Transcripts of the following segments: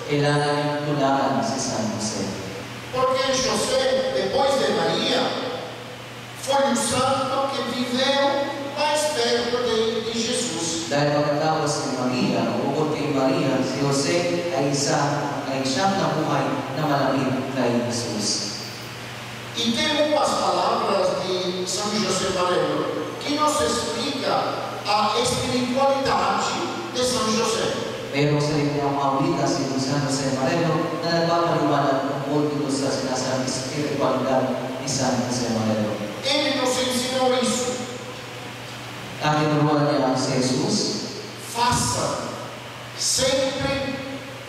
Kailangan niyang tulaan si San Jose. Porque José, depois de Maria, foi o santo que viveu mais perto de Jesus. Dahil pagkatapos ni Maria, o bukod kay Maria, si Jose ay siyang nabuhay na malapit kay Jesus. E tem umas palavras de São José Marelo que nos explica a espiritualidade de São José. Mayroong sarili ang mawita si San Jose Marelo na nagpapaliwanag tungkol dito sa sinasabing espiritualidad ni San Jose Marelo. Ele nos ensinou isso. Ang tinuruan niya si Jesus, Faça sempre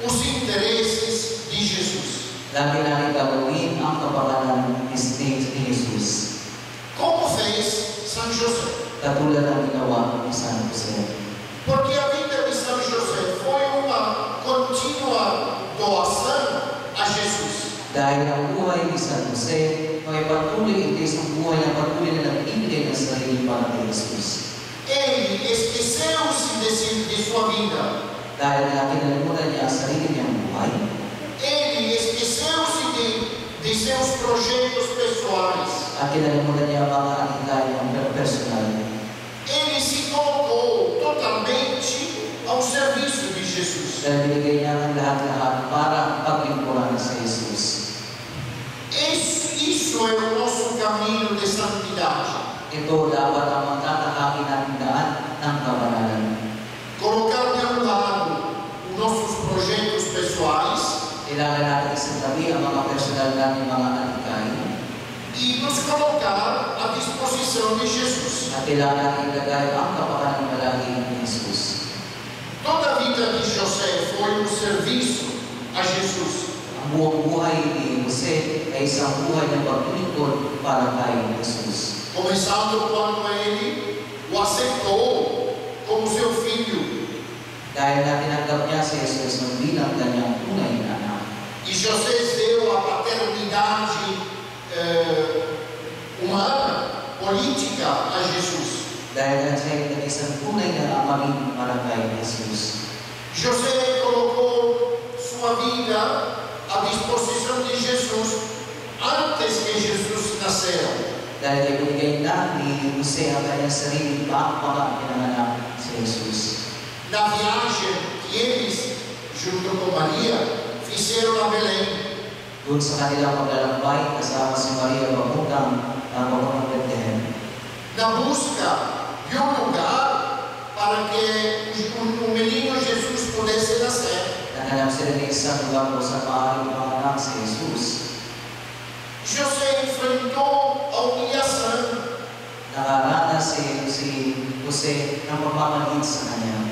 os interesses de Jesus. lagi natin gagawin ang kapakanan ni Jesus. Como fez São José? Katulad ng ginawa ni San Jose. Porque a vida de São José foi uma contínua doação a Jesus. Dahil ang buhay ni San Jose ay patuloy ito isang buhay na patuloy na nag-ibigay ng sarili para kay Jesus. Ele esqueceu-se de sua vida. Dahil na kinalimutan niya ang sarili niyang buhay, Ele esqueceu-se de seus projetos pessoais. at kinalimutan niya ang mga anikay ng personal. Ele se colocou totalmente ao serviço de Jesus. Dahil binigay niya ang lahat-lahat para paglingkuran sa Jesus. Isso é o nosso caminho de santidade. Ito dapat ang magkakahakin natin daan ng kabanalan. Colocar de um lado os nossos projetos pessoais Kailangan natin isang ang mga personal natin mga anikay e nos colocar à disposição de Jesus. at kailangan natin ilagay ang kapakanan malaki ng Jesus. Toda a vida de José foi um serviço a Jesus. Ang buong buhay ni Jose ay isang buhay na paglingkod para kay Jesus. Começando quando ele o aceitou como seu filho. Dahil na tinanggap niya si Jesus ng bilang kanyang tunay na anak. E José deu a paternidade humana, política a Jesus. Dahil na siya ay isang tunay na amaming para kay Jesus. José colocou sua vida à disposição de Jesus antes que Jesus nasceu. Dahil ay binigay na ni Jose ang kanyang sarili bago pa pinanganak si Jesus. Na viagem que eles, junto com Maria, fizeram a Belém. Doon sa kanilang paglalakbay, kasama si Maria papuntang Bethlehem. Na busca de um lugar para que o menino Jesus pudesse nascer. Naghanap sila ng isang lugar kung saan maaaring panganak si Jesus. José enfrentou a humilhação. Nakaranas si Jose ng pagmamahid sa kanya.